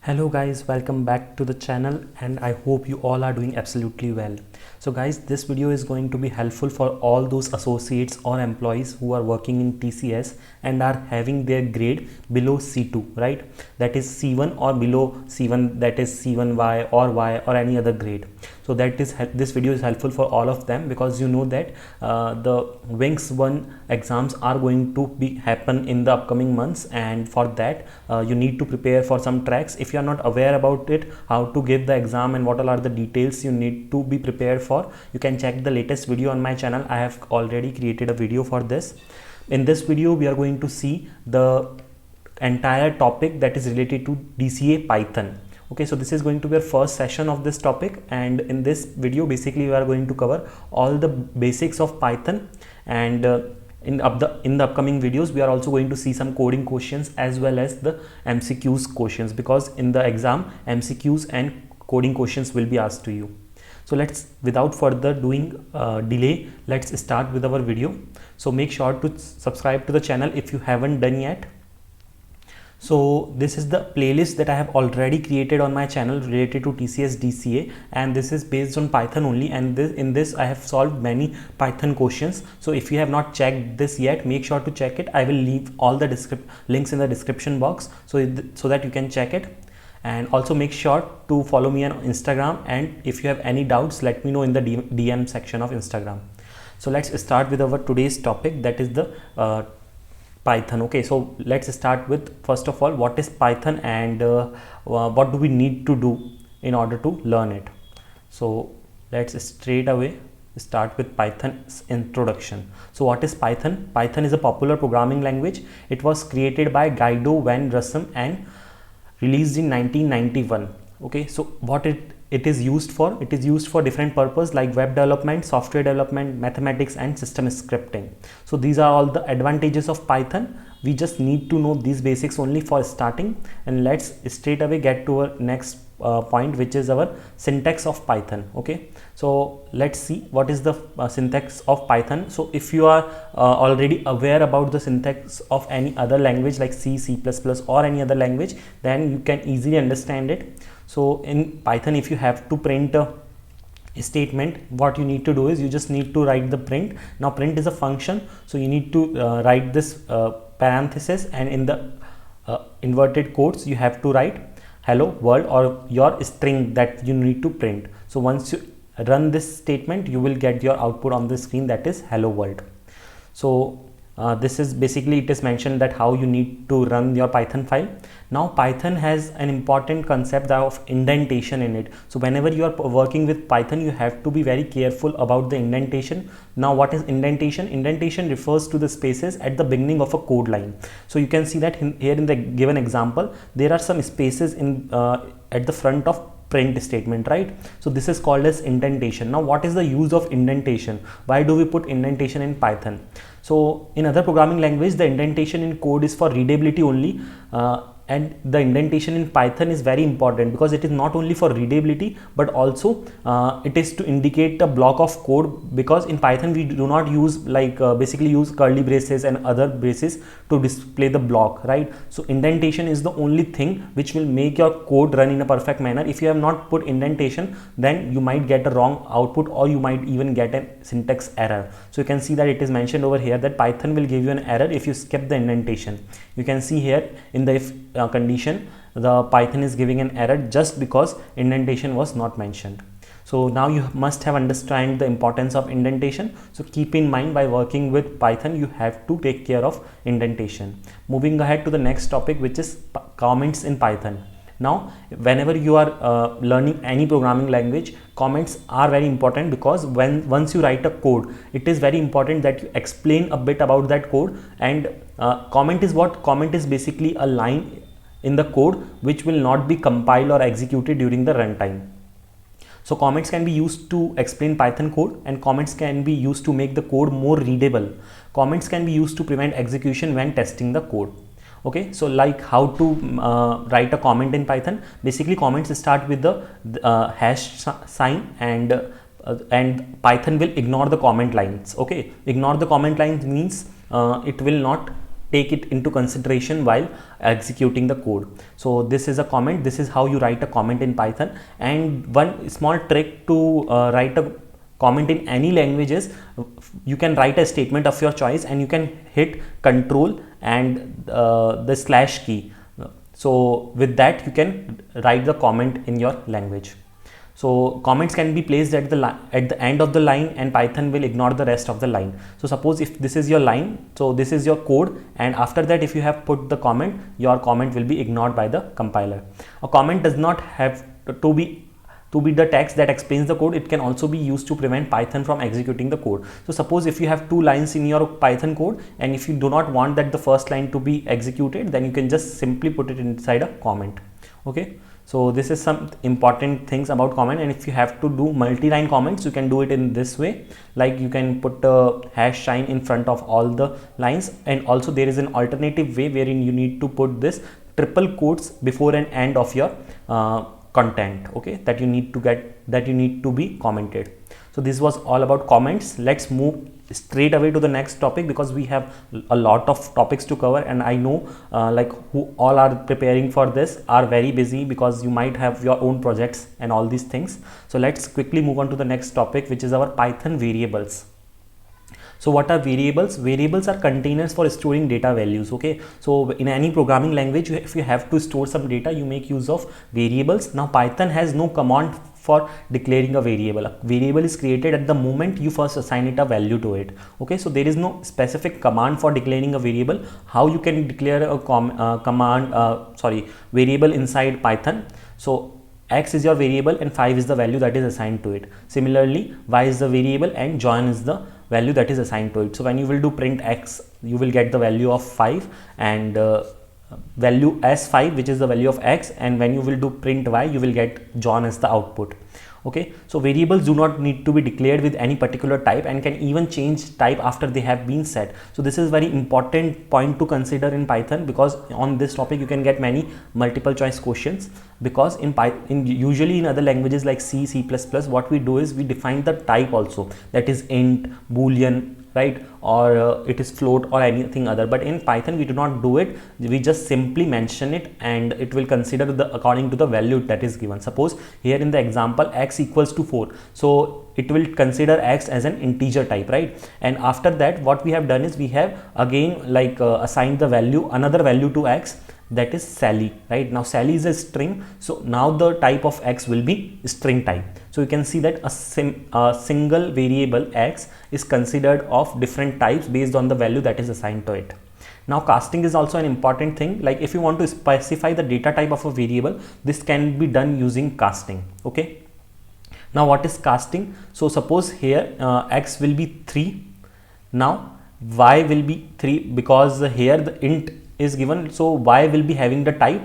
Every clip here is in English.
Hello guys, welcome back to the channel and I hope you all are doing absolutely well. So guys, this video is going to be helpful for all those associates or employees who are working in TCS and are having their grade below C2, right? That is C1 or below C1, that is C1Y or any other grade. So this video is helpful for all of them because you know that the Wings 1 exams are going to happen in the upcoming months, and for that you need to prepare for some tracks. If you are not aware about it, how to give the exam and what all are the details you need to be prepared for, you can check the latest video on my channel. I have already created a video for this. In this video we are going to see the entire topic that is related to DCA Python. Okay, so this is going to be our first session of this topic, and in this video basically we are going to cover all the basics of Python, and in the upcoming videos we are also going to see some coding questions as well as the MCQs questions, because in the exam MCQs and coding questions will be asked to you. So without further delay, let's start with our video. So make sure to subscribe to the channel if you haven't done yet. So this is the playlist that I have already created on my channel related to TCS DCA, and this is based on Python only, and in this I have solved many Python questions. So if you have not checked this yet, make sure to check it. I will leave all the links in the description box so that you can check it. And also make sure to follow me on Instagram, and if you have any doubts, let me know in the DM section of Instagram. So let's start with our today's topic, that is the Python. Okay, so let's start with, first of all, what is Python and what do we need to do in order to learn it. So let's straight away start with Python's introduction. So what is Python? Python is a popular programming language. It was created by Guido van Rossum and released in 1991. Okay, so what it is used for? It is used for different purposes like web development, software development, mathematics and system scripting. So these are all the advantages of Python. We just need to know these basics only for starting, and let's straight away get to our next point, which is our syntax of Python. Okay, so let's see what is the syntax of Python. So if you are already aware about the syntax of any other language like C, C++ or any other language, then you can easily understand it. So in Python, if you have to print a statement, what you need to do is you just need to write the print. Now print is a function, so you need to write this parenthesis, and in the inverted quotes you have to write hello world or your string that you need to print. So once you run this statement, you will get your output on the screen, that is hello world. So this is basically, it is mentioned that how you need to run your Python file. Now Python has an important concept of indentation in it. So whenever you are working with Python, you have to be very careful about the indentation. Now what is indentation? Indentation refers to the spaces at the beginning of a code line. So you can see that here in the given example, there are some spaces in at the front of print statement, right? So this is called as indentation. Now what is the use of indentation? Why do we put indentation in Python? So in other programming language, the indentation in code is for readability only, and the indentation in Python is very important because it is not only for readability but also it is to indicate the block of code, because in Python we do not use basically use curly braces and other braces to display the block, right? So indentation is the only thing which will make your code run in a perfect manner. If you have not put indentation, then you might get a wrong output or you might even get a syntax error. So you can see that it is mentioned over here that Python will give you an error if you skip the indentation. You can see here in the if condition, the Python is giving an error just because indentation was not mentioned. So now you must have understand the importance of indentation. So keep in mind, by working with Python you have to take care of indentation. Moving ahead to the next topic, which is comments in Python. Now whenever you are learning any programming language, comments are very important, because once you write a code, it is very important that you explain a bit about that code. And comment is what? Comment is basically a line in the code which will not be compiled or executed during the runtime. So comments can be used to explain Python code, and comments can be used to make the code more readable. Comments can be used to prevent execution when testing the code. Okay, so like how to write a comment in Python. Basically comments start with the hash sign, and Python will ignore the comment lines. Okay, ignore the comment lines means it will not take it into consideration while executing the code. So this is a comment. This is how you write a comment in Python. And one small trick to write a comment in any languages, you can write a statement of your choice and you can hit control and the slash key. So with that you can write the comment in your language. So comments can be placed at the end of the line, and Python will ignore the rest of the line. So suppose if this is your line, so this is your code, and after that if you have put the comment, your comment will be ignored by the compiler. A comment does not have to be the text that explains the code. It can also be used to prevent Python from executing the code. So suppose if you have 2 lines in your Python code, and if you do not want that the first line to be executed, then you can just simply put it inside a comment. Okay, so this is some important things about comment. And if you have to do multi-line comments, you can do it in this way, like you can put a hash sign in front of all the lines. And also there is an alternative way wherein you need to put this triple quotes before and end of your content, okay, that you need to be commented. So this was all about comments. Let's move straight away to the next topic, because we have a lot of topics to cover, and I know like who all are preparing for this are very busy, because you might have your own projects and all these things. So let's quickly move on to the next topic, which is our Python variables. So what are variables? Variables are containers for storing data values. Okay, so in any programming language, if you have to store some data, you make use of variables. Now Python has no command for declaring a variable. A variable is created at the moment you first assign it a value to it. Okay, so there is no specific command for declaring a variable. How you can declare a variable inside Python? So x is your variable and 5 is the value that is assigned to it. Similarly, y is the variable and John is the value that is assigned to it. So when you will do print x, you will get the value of 5 and value as 5, which is the value of x, and when you will do print y, you will get John as the output. Okay, so variables do not need to be declared with any particular type and can even change type after they have been set. So this is very important point to consider in Python, because on this topic you can get many multiple choice questions. Because usually in other languages like C, C++, what we do is we define the type also, that is int, boolean, right, or it is float or anything other. But in Python we do not do it. We just simply mention it and it will consider according to the value that is given. Suppose here in the example x equals to 4, so it will consider x as an integer type, right? And after that what we have done is we have again assigned the value, another value to x, that is Sally, right? Now Sally is a string, so now the type of x will be string type. So you can see that a single variable x is considered of different types based on the value that is assigned to it. Now casting is also an important thing. Like if you want to specify the data type of a variable, this can be done using casting. Okay, now what is casting? So suppose here x will be 3, now y will be 3, because here the int is given, so y will be having the type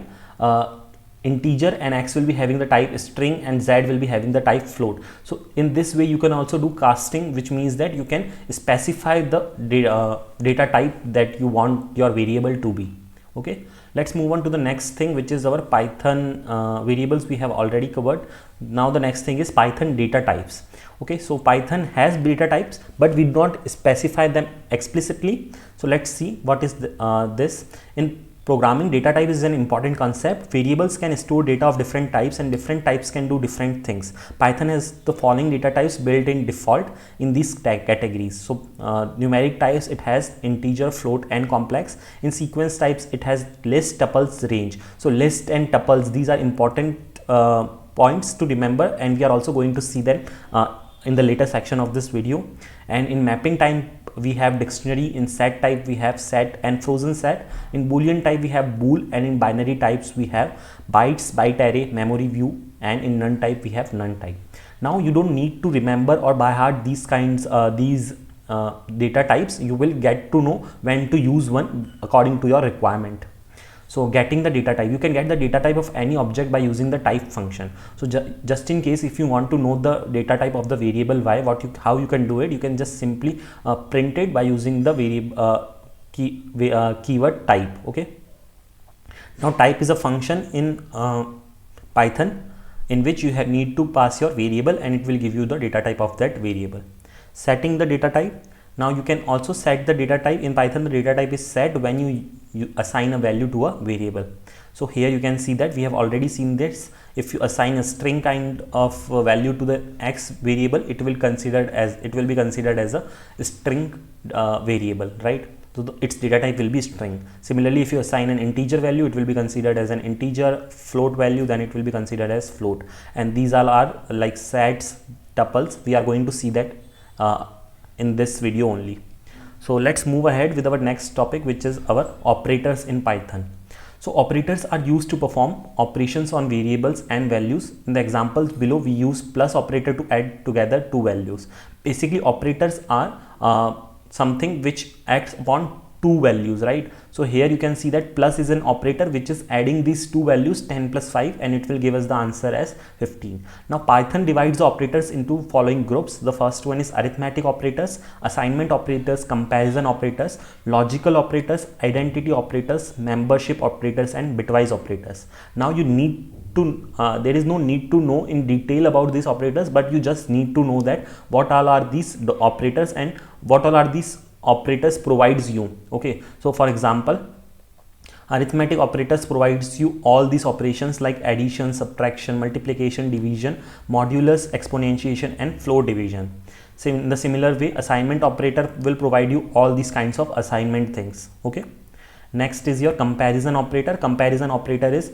integer and x will be having the type string and z will be having the type float. So in this way you can also do casting, which means that you can specify the data type that you want your variable to be. Okay, let's move on to the next thing, which is our Python variables we have already covered. Now the next thing is Python data types. Okay, so Python has data types, but we do not specify them explicitly. So let's see what is this. In programming, data type is an important concept. Variables can store data of different types and different types can do different things. Python has the following data types built in default in these categories. So numeric types, it has integer, float and complex. In sequence types, it has list, tuples, range. So list and tuples, these are important points to remember, and we are also going to see them in the later section of this video. And in mapping type we have dictionary, in set type we have set and frozen set, in boolean type we have bool, and in binary types we have bytes, byte array, memory view, and in none type we have none type. Now you don't need to remember or by heart these kinds data types. You will get to know when to use one according to your requirement. So getting the data type, you can get the data type of any object by using the type function. So just in case if you want to know the data type of the variable y, how you can do it, you can just simply print it by using the variable keyword type. Okay, now type is a function in Python in which you need to pass your variable and it will give you the data type of that variable. Setting the data type, Now you can also set the data type. In Python, the data type is set when you assign a value to a variable. So here you can see that we have already seen this. If you assign a string kind of value to the x variable, it will be considered as a string variable, right? So its data type will be string. Similarly, if you assign an integer value, it will be considered as an integer. Float value, then it will be considered as float. And these all are like sets, tuples. We are going to see that in this video only. So let's move ahead with our next topic, which is our operators in Python. So operators are used to perform operations on variables and values. In the examples below, we use plus operator to add together two values. Basically, operators are something which acts upon two values, right? So here you can see that plus is an operator which is adding these two values, 10 plus 5, and it will give us the answer as 15. Now Python divides the operators into following groups. The first one is arithmetic operators, assignment operators, comparison operators, logical operators, identity operators, membership operators, and bitwise operators. Now you need to there is no need to know in detail about these operators, but you just need to know that what all are these operators and what all are these operators provides you. Okay, so for example, arithmetic operators provides you all these operations like addition, subtraction, multiplication, division, modulus, exponentiation, and float division. So in the similar way, assignment operator will provide you all these kinds of assignment things. Okay, next is your comparison operator. Comparison operator is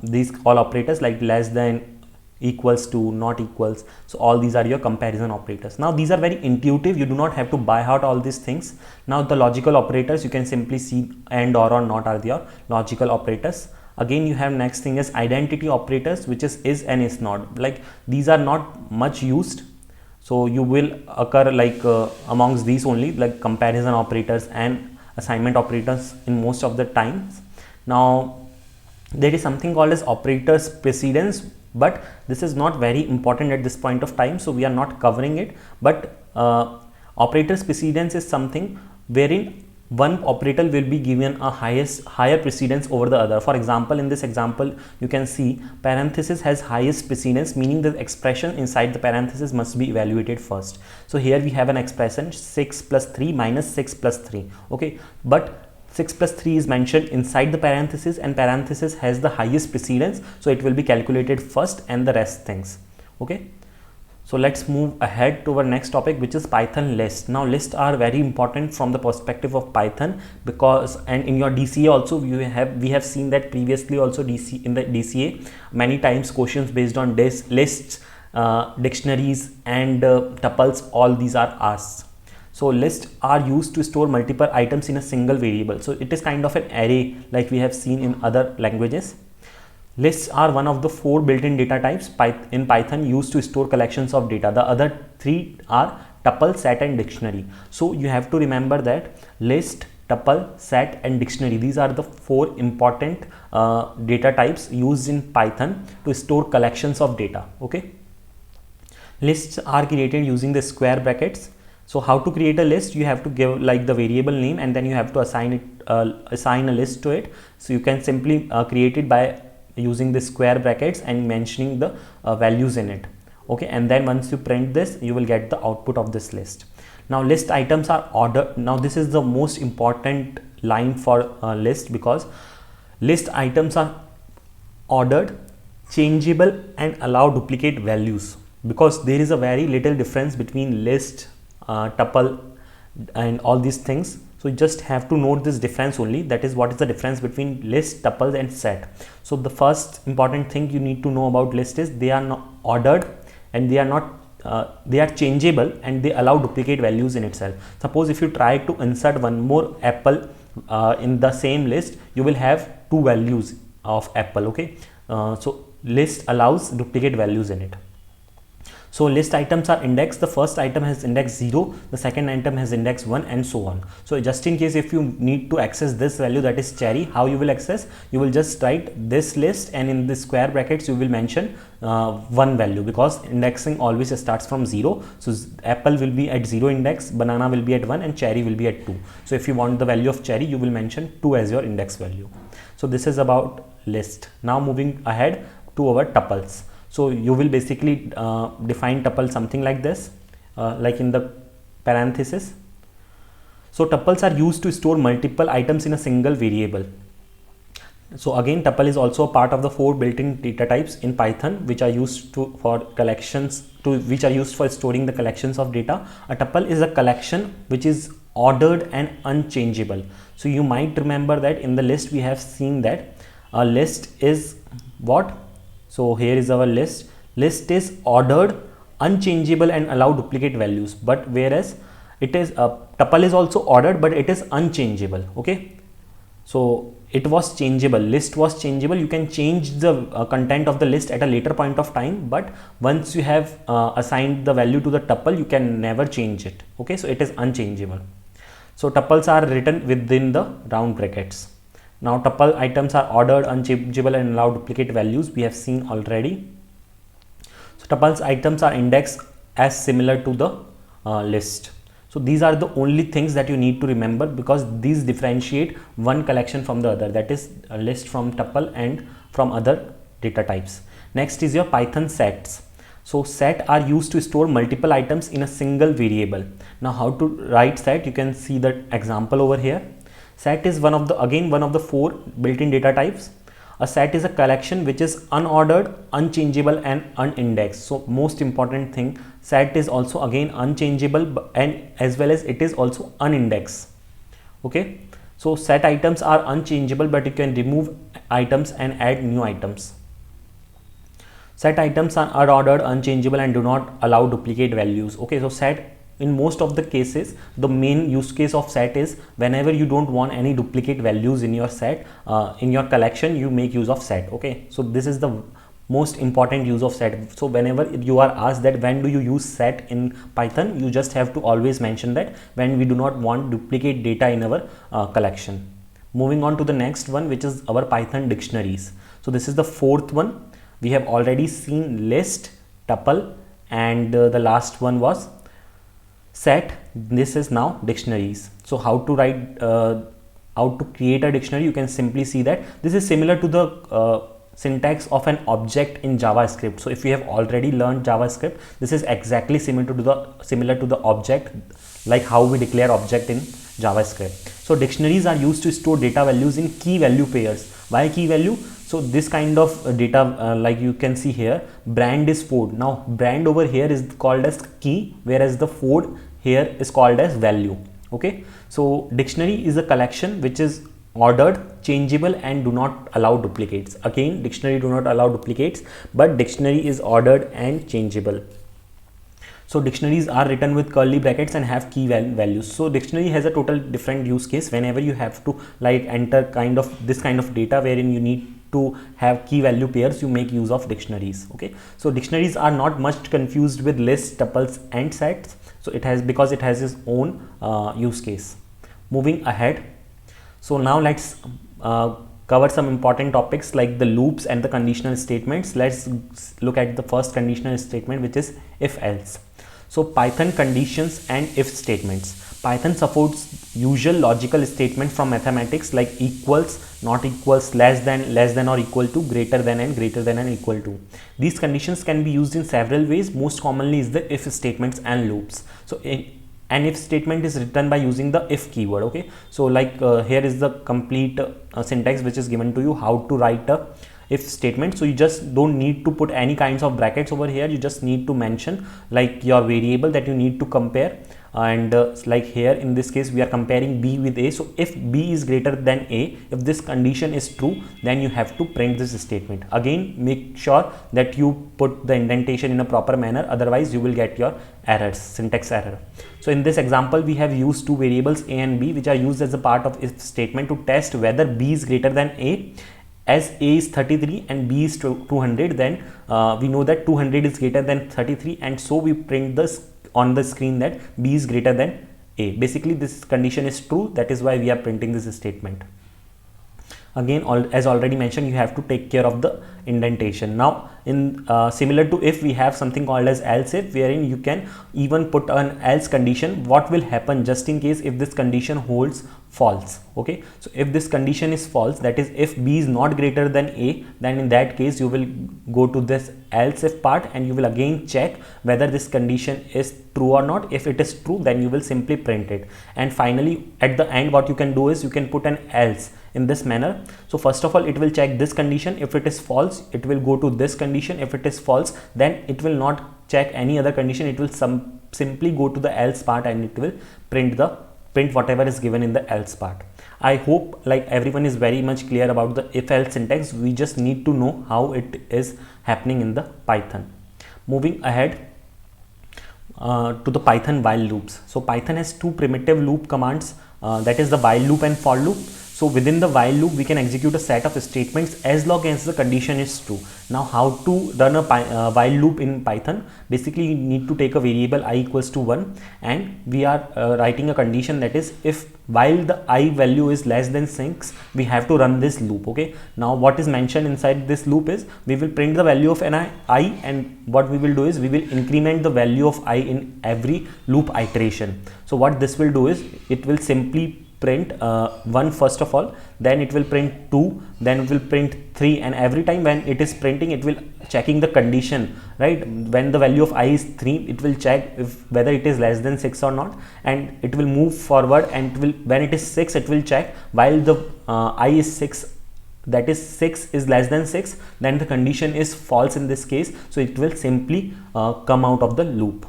these all operators like less than, equals to, not equals. So all these are your comparison operators. Now these are very intuitive. You do not have to buy out all these things. Now the logical operators, you can simply see and, or not are your logical operators. Again, you have next thing is identity operators, which is and is not. Like these are not much used, so you will occur like amongst these only, like comparison operators and assignment operators in most of the times. Now there is something called as operators precedence, but this is not very important at this point of time, so we are not covering it. But operators precedence is something wherein one operator will be given a higher precedence over the other. For example, in this example you can see parenthesis has highest precedence, meaning the expression inside the parenthesis must be evaluated first. So here we have an expression 6 plus 3 minus 6 plus 3. Okay, but 6 plus 3 is mentioned inside the parenthesis, and parenthesis has the highest precedence, so it will be calculated first and the rest things. Okay, so let's move ahead to our next topic, which is Python list. Now lists are very important from the perspective of Python, because and in your DCA also we have seen that previously also in the DCA many times questions based on lists, dictionaries, and tuples, all these are asked. So lists are used to store multiple items in a single variable. So it is kind of an array like we have seen in other languages. Lists are one of the 4 built-in data types in Python used to store collections of data. The other 3 are tuple, set, and dictionary. So you have to remember that list, tuple, set, and dictionary, these are the 4 important data types used in Python to store collections of data. Okay, lists are created using the square brackets. So how to create a list? You have to give like the variable name, and then you have to assign a list to it. So you can simply create it by using the square brackets and mentioning the values in it. Okay, and then once you print this, you will get the output of this list. Now list items are ordered. Now this is the most important line for list, because list items are ordered, changeable, and allow duplicate values, because there is a very little difference between list, tuple, and all these things. So you just have to note this difference only, that is what is the difference between list, tuple, and set. So the first important thing you need to know about list is they are not ordered, and they are changeable, and they allow duplicate values in itself. Suppose if you try to insert one more apple in the same list, you will have 2 values of apple. Okay, so list allows duplicate values in it. So list items are indexed. The first item has index 0, the second item has index 1, and so on. So just in case if you need to access this value, that is cherry, how you will access? You will just write this list, and in the square brackets you will mention 1 value, because indexing always starts from 0. So apple will be at 0 index, banana will be at 1, and cherry will be at 2. So if you want the value of cherry, you will mention 2 as your index value. So this is about list. Now moving ahead to our tuples. So you will basically define tuple something like this, like in the parenthesis. So tuples are used to store multiple items in a single variable. So again, tuple is also a part of the 4 built-in data types in Python, which are used which are used for storing the collections of data. A tuple is a collection which is ordered and unchangeable. So you might remember that in the list we have seen that a list is what? So here is our list. List is ordered, unchangeable, and allow duplicate values. But whereas it is a tuple is also ordered, but it is unchangeable. Okay. So it was changeable, list was changeable. You can change the content of the list at a later point of time, but once you have assigned the value to the tuple, you can never change it. Okay, so it is unchangeable. So tuples are written within the round brackets. Now tuple items are ordered, unchangeable, and allow duplicate values. We have seen already. So tuples items are indexed as similar to the list. So these are the only things that you need to remember, because these differentiate one collection from the other, that is a list from tuple and from other data types. Next is your Python sets. So set are used to store multiple items in a single variable. Now how to write set? You can see the example over here. Set is one of the 4 built-in data types. A set is a collection which is unordered, unchangeable, and unindexed. So most important thing, set is also again unchangeable, and as well as it is also unindexed. Okay, so set items are unchangeable, but you can remove items and add new items. Set items are unordered, unchangeable, and do not allow duplicate values. Okay, so set, in most of the cases, the main use case of set is whenever you don't want any duplicate values in your set, in your collection, you make use of set. Okay, so this is the most important use of set. So whenever you are asked that when do you use set in Python, you just have to always mention that when we do not want duplicate data in our collection. Moving on to the next one, which is our Python dictionaries. So this is the 4th one. We have already seen list, tuple, and the last one was set. This is now dictionaries. So how to write, how to create a dictionary? You can simply see that this is similar to the syntax of an object in JavaScript. So if you have already learned JavaScript, this is exactly similar to the object, like how we declare object in JavaScript. So dictionaries are used to store data values in key value pairs. Why key value? So this kind of data, like you can see here, brand is Ford. Now brand over here is called as key, whereas the Ford here is called as value. Okay, so dictionary is a collection which is ordered, changeable, and do not allow duplicates. Again, dictionary do not allow duplicates, but dictionary is ordered and changeable. So dictionaries are written with curly brackets and have key values. So dictionary has a total different use case. Whenever you have to like enter this kind of data wherein you need to have key value pairs, you make use of dictionaries. Okay, so dictionaries are not much confused with lists, tuples, and sets. So because it has its own use case. Moving ahead, so now let's cover some important topics like the loops and the conditional statements. Let's look at the first conditional statement, which is if else. So Python conditions and if statements. Python supports usual logical statement from mathematics like equals, not equals, less than or equal to, greater than and equal to. These conditions can be used in several ways. Most commonly is the if statements and loops. So an if statement is written by using the if keyword. Okay, so like here is the complete syntax which is given to you how to write a if statement. So you just don't need to put any kinds of brackets over here. You just need to mention like your variable that you need to compare, and like here in this case we are comparing B with A. So if B is greater than A, if this condition is true, then you have to print this statement. Again, make sure that you put the indentation in a proper manner, otherwise you will get your errors, syntax error. So in this example we have used two variables A and B, which are used as a part of if statement to test whether B is greater than A. As A is 33 and B is 200, then we know that 200 is greater than 33, and so we print this on the screen that B is greater than A. Basically this condition is true, that is why we are printing this statement. Again, as already mentioned, you have to take care of the indentation. Now in similar to if, we have something called as else if, wherein you can even put an else condition. What will happen just in case if this condition holds false? Okay, so if this condition is false, that is if B is not greater than A, then in that case you will go to this else if part, and you will again check whether this condition is true or not. If it is true, then you will simply print it. And finally at the end, what you can do is you can put an else in this manner. So first of all, it will check this condition. If it is false, it will go to this condition. If it is false, then it will not check any other condition. It will simply go to the else part, and it will print whatever is given in the else part. I hope like everyone is very much clear about the if else syntax. We just need to know how it is happening in the Python. Moving ahead to the Python while loops. So Python has two primitive loop commands, that is the while loop and for loop. So within the while loop, we can execute a set of statements as long as the condition is true. Now how to run a while loop in Python? Basically, you need to take a variable I equals to 1, and we are writing a condition, that is if while the I value is less than 6, we have to run this loop. Okay, now what is mentioned inside this loop is we will print the value of an I, and what we will do is we will increment the value of I in every loop iteration. So what this will do is it will simply print 1 first of all, then it will print 2, then it will print 3, and every time when it is printing, it will checking the condition, right? When the value of I is 3, it will check if whether it is less than 6 or not, and it will move forward, and it will, when it is 6, it will check while the I is 6, that is 6 is less than 6, then the condition is false in this case, so it will simply come out of the loop.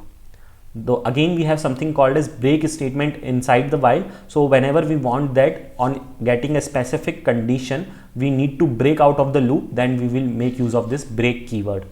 Though again we have something called as break statement inside the while. So whenever we want that on getting a specific condition, we need to break out of the loop, then we will make use of this break keyword.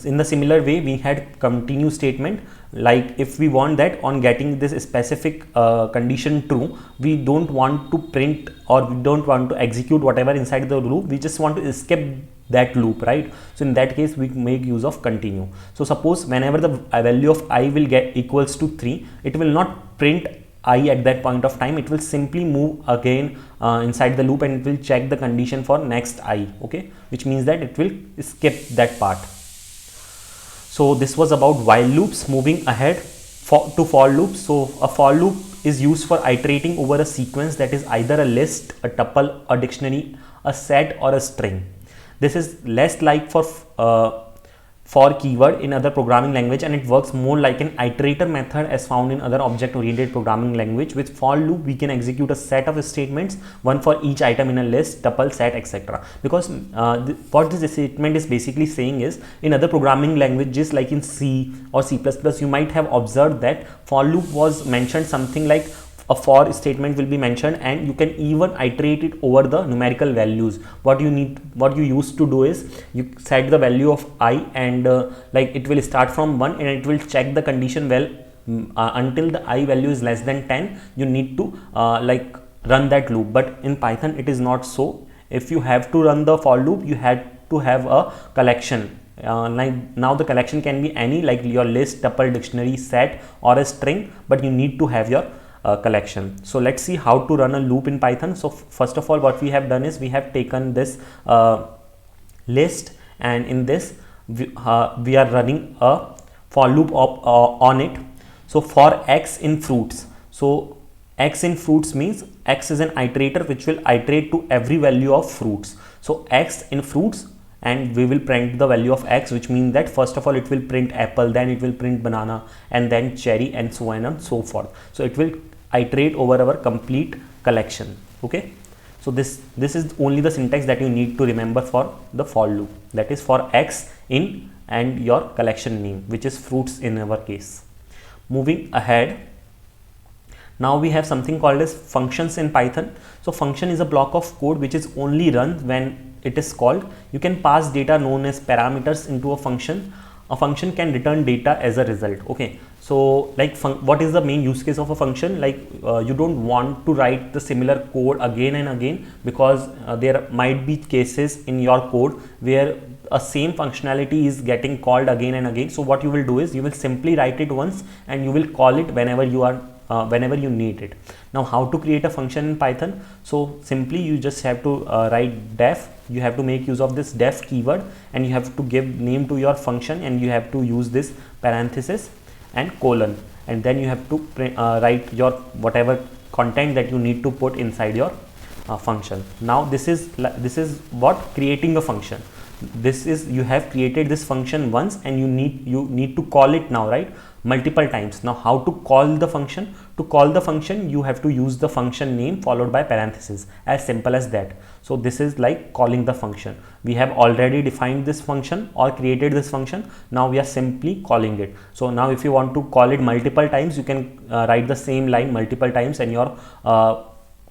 In the similar way, we had continue statement, like if we want that on getting this specific condition true, we don't want to print or we don't want to execute whatever inside the loop, we just want to escape that loop, right? So in that case, we make use of continue. So suppose whenever the value of I will get equals to 3, it will not print I at that point of time, it will simply move again inside the loop, and it will check the condition for next I, okay, which means that it will skip that part. So this was about while loops. Moving ahead to for loops. So a for loop is used for iterating over a sequence, that is either a list, a tuple, a dictionary, a set, or a string. This is less like for keyword in other programming language, and it works more like an iterator method as found in other object oriented programming language. With for loop, we can execute a set of statements, one for each item in a list, tuple, set, etc. Because what this statement is basically saying is, in other programming languages like in C or C++, you might have observed that for loop was mentioned something like a for statement will be mentioned, and you can even iterate it over the numerical values. What you used to do is you set the value of I, and like it will start from 1, and it will check the condition well until the I value is less than 10. You need to like run that loop, but in Python it is not so. If you have to run the for loop, you had to have a collection. Like now the collection can be any, like your list, tuple, dictionary, set, or a string, but you need to have your collection. So let's see how to run a loop in Python. So first of all, what we have done is we have taken this list, and in this we are running a for loop on it. So for x in fruits, so x in fruits means x is an iterator which will iterate to every value of fruits. So x in fruits, and we will print the value of x, which means that first of all it will print apple, then it will print banana, and then cherry, and so on and so forth. So it will iterate over our complete collection. Okay, so this is only the syntax that you need to remember for the for loop, that is for x in and your collection name, which is fruits in our case. Moving ahead, now we have something called as functions in Python. So function is a block of code which is only run when it is called. You can pass data known as parameters into a function. A function can return data as a result. Okay, so like what is the main use case of a function? Like you don't want to write the similar code again and again, because there might be cases in your code where a same functionality is getting called again and again. So what you will do is you will simply write it once, and you will call it whenever you are whenever you need it. Now how to create a function in Python? So simply you just have to write def. You have to make use of this def keyword, and you have to give name to your function, and you have to use this parenthesis and colon, and then you have to write your whatever content that you need to put inside your function. Now this is what creating a function. this is, you have created this function once and you need to call it now, right, multiple times. Now how to call the function? To call the function you have to use the function name followed by parenthesis, as simple as that. So this is like calling the function. We have already defined this function or created this function, now we are simply calling it. So now if you want to call it multiple times, you can write the same line multiple times and your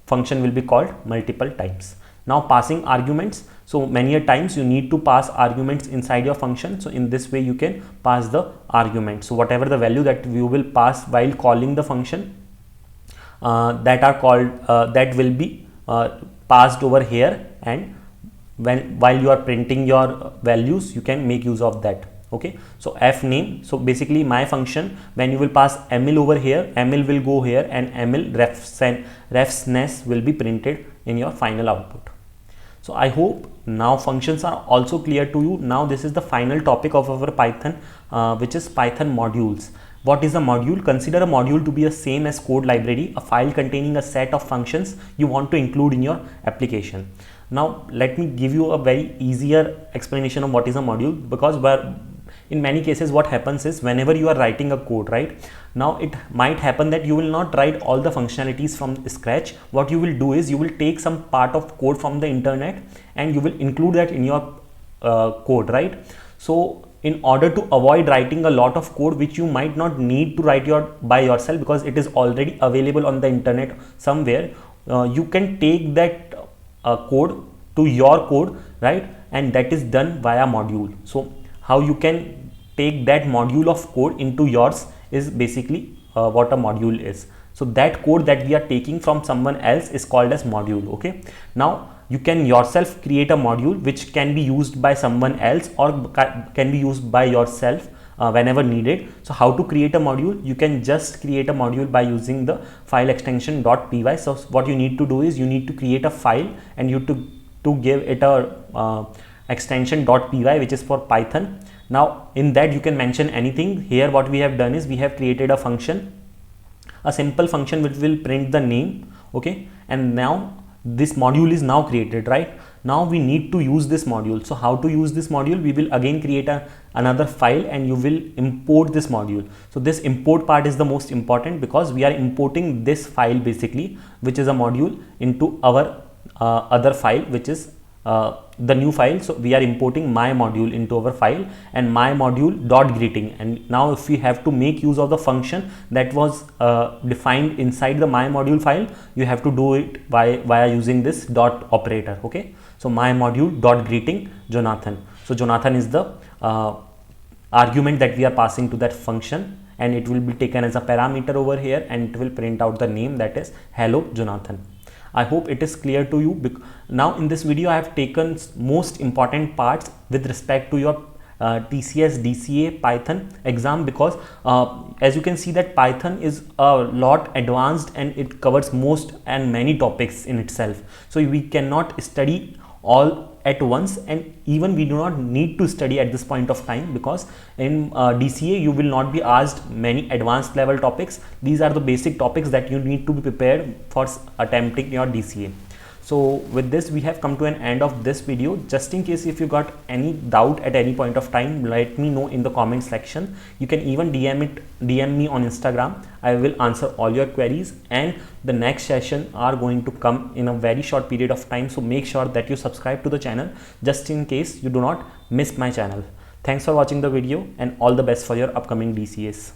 function will be called multiple times. Now passing arguments, so many a times you need to pass arguments inside your function. So in this way you can pass the argument. So whatever the value that you will pass while calling the function, that will be passed over here, and while you are printing your values you can make use of that. Okay, so f name, so basically my function, when you will pass ml over here, ml will go here and ml refsness will be printed in your final output. So I hope now functions are also clear to you. Now this is the final topic of our Python, which is Python modules. What is a module? Consider a module to be the same as code library, a file containing a set of functions you want to include in your application. Now let me give you a very easier explanation of what is a module, because in many cases what happens is, whenever you are writing a code, right, now it might happen that you will not write all the functionalities from scratch. What you will do is you will take some part of code from the internet and you will include that in your code, right? So in order to avoid writing a lot of code which you might not need to write by yourself, because it is already available on the internet somewhere, you can take that code to your code, right, and that is done via module. So how you can take that module of code into yours is basically what a module is. So that code that we are taking from someone else is called as module. Okay, now you can yourself create a module which can be used by someone else or can be used by yourself whenever needed. So how to create a module? You can just create a module by using the file extension .py. So what you need to do is you need to create a file and you to give it a extension .py, which is for Python. Now in that you can mention anything. Here what we have done is we have created a function, a simple function which will print the name. Okay, and now this module is now created, right? Now we need to use this module. So how to use this module? We will again create another file and you will import this module. So this import part is the most important, because we are importing this file basically, which is a module, into our other file, which is the new file. So we are importing my module into our file, and my module dot greeting. And now if we have to make use of the function that was defined inside the my module file, you have to do it via using this dot operator. Okay, so my module dot greeting Jonathan. So Jonathan is the argument that we are passing to that function, and it will be taken as a parameter over here, and it will print out the name, that is hello Jonathan. I hope it is clear to you. Now in this video I have taken most important parts with respect to your TCS DCA Python exam, because as you can see that Python is a lot advanced and it covers most and many topics in itself. So we cannot study all at once, and even we do not need to study at this point of time, because in DCA you will not be asked many advanced level topics. These are the basic topics that you need to be prepared for attempting your DCA. So with this we have come to an end of this video. Just in case if you got any doubt at any point of time, let me know in the comment section. You can even DM me on Instagram. I will answer all your queries, and the next session are going to come in a very short period of time. So make sure that you subscribe to the channel just in case you do not miss my channel. Thanks for watching the video, and all the best for your upcoming DCAs.